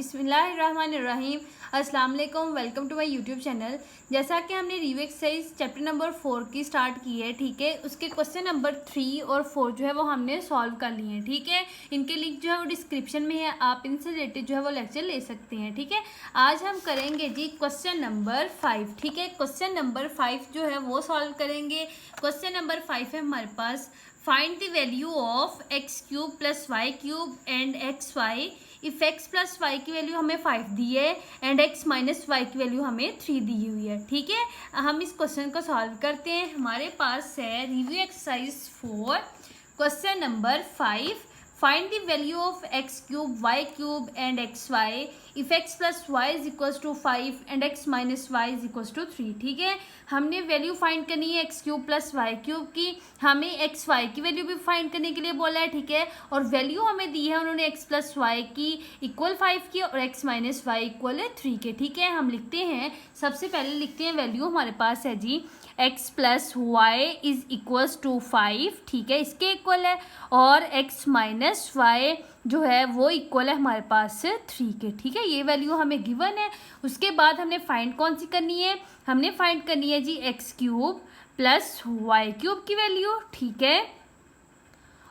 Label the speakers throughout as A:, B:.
A: बिस्मिल्लाहिर्रहमानिर्रहीम। अस्सलाम वालेकुम। Welcome to my YouTube channel. जैसा कि हमने रिव्यू एक्सरसाइज चैप्टर नंबर 4 की स्टार्ट की है, ठीक है, उसके क्वेश्चन नंबर 3 और 4 जो है वो हमने सॉल्व कर लिए हैं, ठीक है। इनके लिंक जो है वो डिस्क्रिप्शन में है, आप इनसे रिलेटेड जो है वो लेक्चर ले सकते हैं, ठीक है। आज हम करेंगे जी क्वेश्चन नंबर 5, ठीक है। क्वेश्चन नंबर 5 जो है वो सॉल्व करेंगे। क्वेश्चन नंबर 5 है हमारे पास, find the value of X cube plus Y cube and X Y if X plus Y की वैल्यू हमें 5 दी है एंड एक्स माइनस वाई की वैल्यू हमें 3 दी हुई है, ठीक है। हम इस क्वेश्चन को सॉल्व करते हैं। हमारे पास है review exercise 4 question number 5, find the value of X cube Y cube and X Y if X plus Y is equal to 5 and X minus Y is equal to 3, ठीक है। हमने value find करनी है X cube plus Y cube की, हमें X Y की value भी find करने के लिए बोला है, ठीक है। और वैल्यू हमें दी है उन्होंने एक्स प्लस वाई की इक्वल 5 की और एक्स माइनस वाई इक्वल है 3 के, ठीक है। हम लिखते हैं, सबसे पहले लिखते हैं वैल्यू हमारे पास है जी X plus Y is equals to 5, ठीक है, इसके इक्वल है। और एक्स माइनस वाई जो है वो इक्वल है हमारे पास 3 के, ठीक है। ये वैल्यू हमें गिवन है। उसके बाद हमने फाइंड कौन सी करनी है, हमने फाइंड करनी है जी X cube plus Y cube की वैल्यू, ठीक है।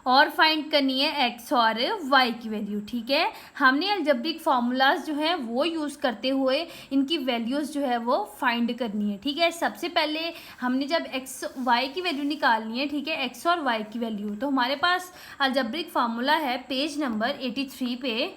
A: और फाइंड करनी है एक्स और वाई की वैल्यू, ठीक है। हमने अलजेब्रिक फार्मूलाज जो है वो यूज़ करते हुए इनकी वैल्यूज़ जो है वो फाइंड करनी है, ठीक है। सबसे पहले हमने जब एक्स वाई की वैल्यू निकालनी है, ठीक है, एक्स और वाई की वैल्यू, तो हमारे पास अलजेब्रिक फार्मूला है पेज नंबर 83 पे।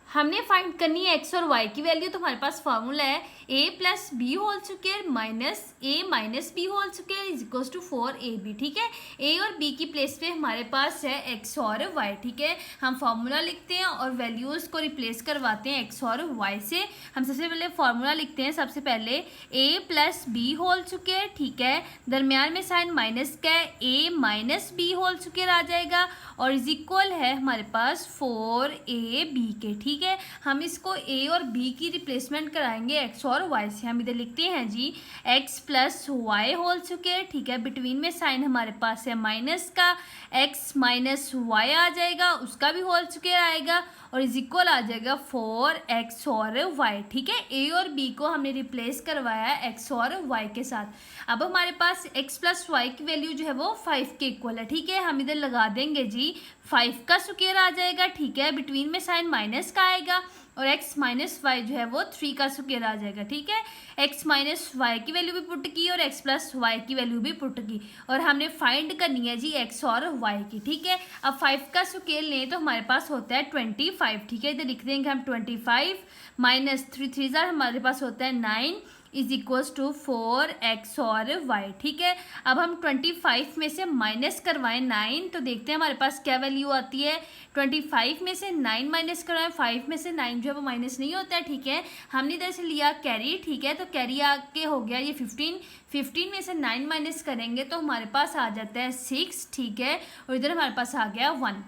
A: हमने फाइंड करनी है एक्स और वाई की वैल्यू, तो हमारे पास फार्मूला है a plus B whole square minus A minus B whole square is equal to 4ab, ठीक है। a और b की प्लेस पे हमारे पास है x और y, ठीक है। हम फार्मूला लिखते हैं और वैल्यूज़ को रिप्लेस करवाते हैं x और y से। हम सबसे पहले फार्मूला लिखते हैं, सबसे पहले a plus B whole square, ठीक है, दरमियान में साइन माइनस का है, a minus B whole square आ जाएगा और इज इक्वल है हमारे पास 4ab के, ठीक है। हम इसको a और b की रिप्लेसमेंट कराएंगे x और y से। हम इधर लिखते हैं जी x plus Y whole square, ठीक है, बिटवीन में साइन हमारे पास है माइनस का, x माइनस वाई आ जाएगा, उसका भी होल स्क्वायर आएगा और इज इक्वल आ जाएगा 4x और y, ठीक है। a और b को हमने रिप्लेस करवाया है x और y के साथ। अब हमारे पास x प्लस वाई की वैल्यू जो है वो 5 के इक्वल है, ठीक है। हम इधर लगा देंगे जी 5 का स्क्वायर आ जाएगा, ठीक है, बिटवीन में साइन माइनस का आएगा और x माइनस वाई जो है वो 3 का स्क्वायर आ जाएगा, ठीक है। x माइनस वाई की वैल्यू भी पुट की और x प्लस वाई की वैल्यू भी पुट की और हमने फाइंड करनी है जी x और y की, ठीक है। अब 5 का स्क्वायर लें तो हमारे पास होता है 25, ठीक है। इधर लिख देंगे हम 25 माइनस 3 हमारे पास होता है 9 इज इक्वल्स टू 4x और y, ठीक है। अब हम 25 में से माइनस करवाएं 9 तो देखते हैं हमारे पास क्या वैल्यू आती है। 25 में से 9 माइनस करवाएं, 5 में से 9 जो है वो माइनस नहीं होता है, ठीक है। हमने इधर से लिया कैरी, ठीक है, तो कैरी आके हो गया ये 15 में से 9 माइनस करेंगे तो हमारे पास आ जाता है 6, ठीक है, और इधर हमारे पास आ गया 1।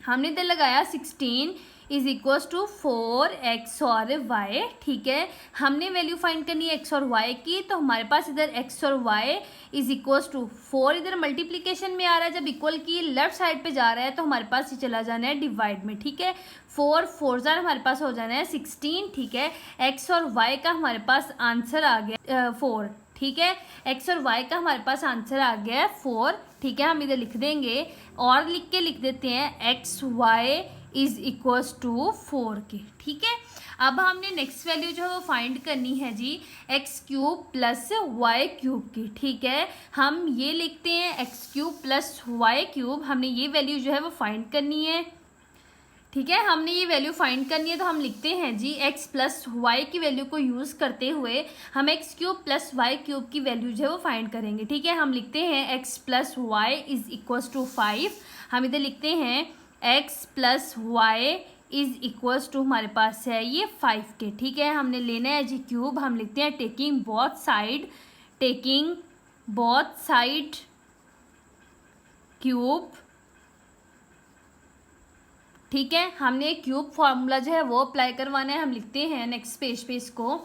A: हमने इधर लगाया 16 इज इक्वल्स टू 4x और y, ठीक है। हमने वैल्यू फाइंड करनी है x और y की, तो हमारे पास इधर x और y इज इक्वल्स टू 4 इधर मल्टीप्लिकेशन में आ रहा है, जब इक्वल की लेफ्ट साइड पे जा रहा है तो हमारे पास ये चला जाना है डिवाइड में, ठीक है। 4 4 हमारे पास हो जाना है 16, ठीक है। x और y का हमारे पास आंसर आ गया 4, ठीक है। x और y का हमारे पास आंसर आ गया है 4, ठीक है। हम इधर लिख देंगे और लिख देते हैं X Y is equals to 4 के, ठीक है। अब हमने नेक्स्ट वैल्यू जो है वो फाइंड करनी है जी X cube plus Y cube की, ठीक है। हम ये लिखते हैं X cube plus Y cube, हमने ये वैल्यू जो है वो फाइंड करनी है, ठीक है। हमने ये वैल्यू फाइंड करनी है तो हम लिखते हैं जी x प्लस वाई की वैल्यू को यूज़ करते हुए हम X cube plus Y cube की वैल्यू जो है वो फाइंड करेंगे, ठीक है। हम लिखते हैं x plus Y is equals to 5। हम इधर लिखते हैं x plus Y is equals to हमारे पास है ये 5 के, ठीक है। हमने लेना है जी क्यूब, हम लिखते हैं टेकिंग बोथ साइड क्यूब, ठीक है। हमने क्यूब फार्मूला जो है वो अप्लाई करवाना है। हम लिखते हैं नेक्स्ट पेज पे इसको,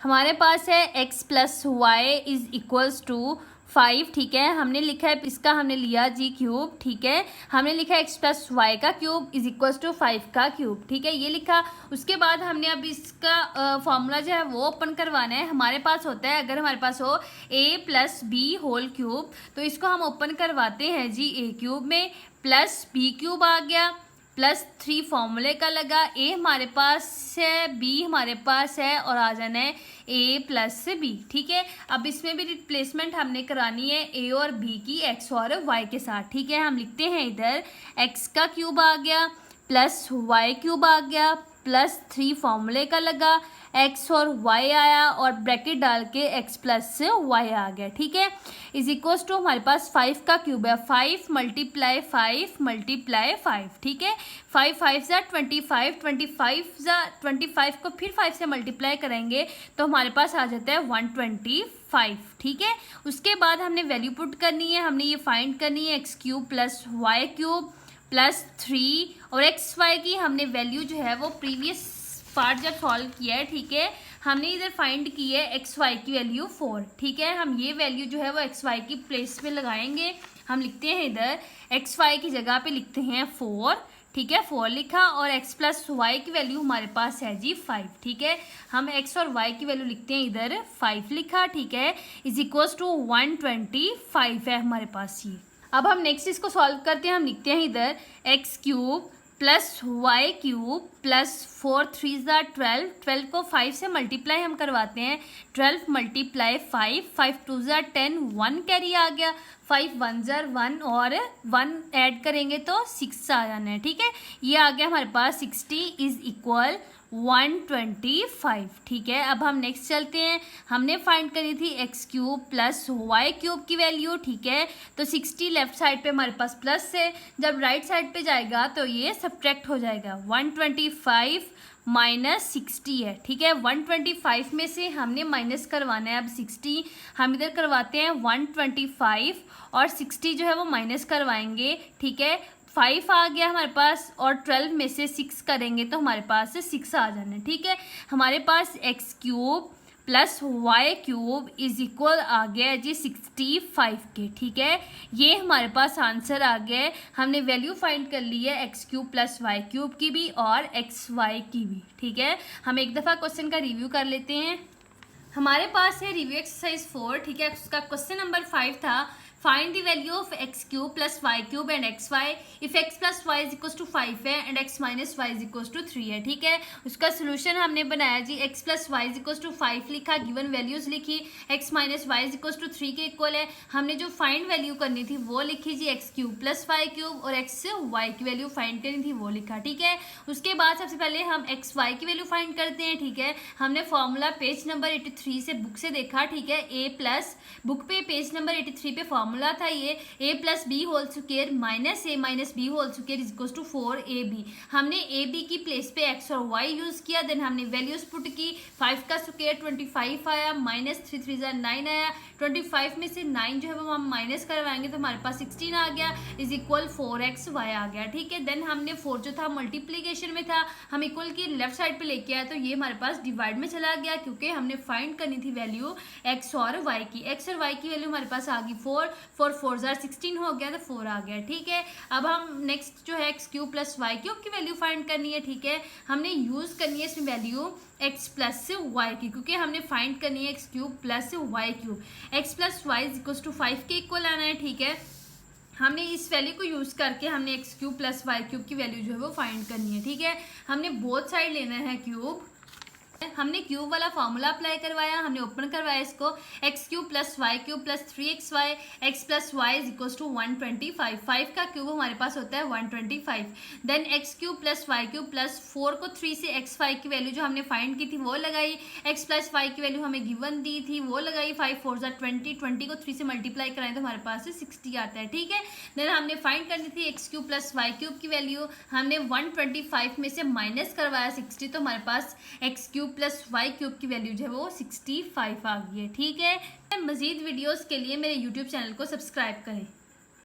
A: हमारे पास है x plus Y is equals to 5, ठीक है। हमने लिखा है इसका, हमने लिया जी क्यूब, ठीक है। हमने लिखा है x प्लस वाई का क्यूब इज इक्वल टू 5 का क्यूब, ठीक है, ये लिखा। उसके बाद हमने अब इसका फॉर्मूला जो है वो ओपन करवाना है। हमारे पास होता है, अगर हमारे पास हो a plus B whole cube, तो इसको हम ओपन करवाते हैं जी a क्यूब में, प्लस बी क्यूब आ गया, प्लस 3 फॉर्मूले का लगा, a हमारे पास है, b हमारे पास है, और आ जाना है a प्लस बी, ठीक है। अब इसमें भी रिप्लेसमेंट हमने करानी है a और b की x और y के साथ, ठीक है। हम लिखते हैं इधर x का क्यूब आ गया, प्लस y क्यूब आ गया, प्लस 3 फॉर्मूले का लगा, x और y आया, और ब्रैकेट डाल के x प्लस y आ गया, ठीक है। इज इक्वल्स टू हमारे पास 5 का क्यूब है, 5 मल्टीप्लाई 5 मल्टीप्लाई 5, ठीक है। 5 5 ज़ा 25, 25 को फिर 5 से मल्टीप्लाई करेंगे तो हमारे पास आ जाता है 125, ठीक है। उसके बाद हमने वैल्यू पुट करनी है, हमने ये फाइंड करनी है X cube plus Y cube plus 3, और एक्स वाई की हमने वैल्यू जो है वो प्रीवियस पार्ट जब सॉल्व किया है, ठीक है, हमने इधर फाइंड की है एक्स वाई की वैल्यू 4, ठीक है। हम ये वैल्यू जो है वो एक्स वाई की प्लेस पे लगाएंगे। हम लिखते हैं इधर एक्स वाई की जगह पे लिखते हैं 4, ठीक है, 4 लिखा, और x प्लस वाई की वैल्यू हमारे पास है जी 5, ठीक है। हम x और y की वैल्यू लिखते हैं इधर 5 लिखा, ठीक है, इज इक्वल्स टू 125 है हमारे पास ये। अब हम नेक्स्ट इसको सॉल्व करते हैं। हम लिखते हैं इधर X cube plus Y cube plus 4 3 ज़ा 12, 12 को 5 से मल्टीप्लाई हम करवाते हैं, 12 मल्टीप्लाई 5, 5 2 ज़ा 10, 1 कैरी आ गया, 5 1 ज़ा 1, और 1 ऐड करेंगे तो 6 आ जाना है, ठीक है। ये आ गया हमारे पास 60 इज इक्वल 125, ठीक है। अब हम नेक्स्ट चलते हैं। हमने फाइंड करी थी X cube plus Y cube की वैल्यू, ठीक है, तो 60 लेफ्ट साइड पे हमारे पास प्लस है, जब राइट साइड पे जाएगा तो ये सब्ट्रैक्ट हो जाएगा, 125 माइनस 60 है, ठीक है। 125 में से हमने माइनस करवाना है अब 60, हम इधर करवाते हैं 125 और 60 जो है वो माइनस करवाएंगे, ठीक है। 5 आ गया हमारे पास, और 12 में से 6 करेंगे तो हमारे पास 6 आ जाना है, ठीक है। हमारे पास X cube plus Y cube is equal आ गया जी 65 के, ठीक है। ये हमारे पास आंसर आ गया है। हमने वैल्यू फाइंड कर ली है X cube plus Y cube की भी और एक्स वाई की भी, ठीक है। हम एक दफ़ा क्वेश्चन का रिव्यू कर लेते हैं। हमारे पास है रिव्यू एक्सरसाइज 4, ठीक है। उसका क्वेश्चन नंबर 5 था, find the value of X cube plus Y cube and X Y if X plus Y is equal to 5 है and X minus Y is equal to 3 है, ठीक है। उसका सोल्यूशन हमने बनाया जी, X plus Y is equal to 5 लिखा, given values लिखी, X minus Y is equal to 3 के इक्वल है। हमने जो फाइंड वैल्यू करनी थी वो लिखी जी, X cube plus Y cube, और एक्स वाई की वैल्यू फाइंड करनी थी वो लिखा, ठीक है। उसके बाद सबसे पहले हम एक्स वाई की वैल्यू फाइंड करते हैं, ठीक है। हमने फॉर्मूला पेज नंबर 83 से बुक से देखा, ठीक है। ए प्लस बुक पे पेज नंबर 83 पे फॉर्मूला था ये, a plus B whole square minus A minus B whole square is equal to 4ab। हमने ए बी की प्लेस पे x और y यूज किया, देन हमने वैल्यूज पुट की, 5 का स्क्वायर 25 आया, माइनस 3 3 ज़ा 9 आया, 25 में से 9 जो है वो हम माइनस करवाएंगे तो हमारे पास 16 आ गया, इज इक्वल 4xy आ गया, ठीक है। देन हमने 4 जो था मल्टीप्लीकेशन में था, हम इक्वल की लेफ्ट साइड पे लेके आए तो ये हमारे पास डिवाइड में चला गया, क्योंकि हमने फाइंड करनी थी वैल्यू x और y की। x और y की वैल्यू हमारे पास आ गई 4, 4 4 ज़ा 16 हो गया तो 4 आ गया, ठीक है। अब हम नेक्स्ट जो है X cube plus Y cube की वैल्यू फाइंड करनी है, ठीक है। हमने यूज करनी है इसमें वैल्यू एक्स प्लस वाई की, क्योंकि हमने फाइंड करनी है X cube plus Y cube. X plus Y is equal to 5 के इक्वल आना है, ठीक है। हमने इस वैल्यू को यूज करके हमने X cube plus Y cube की वैल्यू जो है वो फाइंड करनी है, ठीक है। हमने बोथ साइड लेना है क्यूब, हमने क्यूब वाला फॉर्मूला अप्लाई करवाया, हमने ओपन करवाया इसको, X cube plus Y cube plus 3xy X plus Y is equal to 125, 5 का क्यूब हमारे पास होता है 125। Then X cube plus Y cube plus 4 को 3 से एक्स वाई की वैल्यू जो हमने फाइंड की थी वो लगाई, एक्स प्लस वाई की वैल्यू हमें गिवन दी थी वो लगाई, 5 4 ज़ा 20, 20 को 3 से मल्टीप्लाई कराएं तो हमारे पास 60 आता है, ठीक है। देन हमने फाइंड करनी थी X cube plus Y cube की वैल्यू, हमने 125 में से माइनस करवाया 60 तो हमारे पास X cube plus Y cube की वैल्यू जो है वो 65 आ गई है, ठीक है। मजीद वीडियोस के लिए मेरे यूट्यूब चैनल को सब्सक्राइब करें।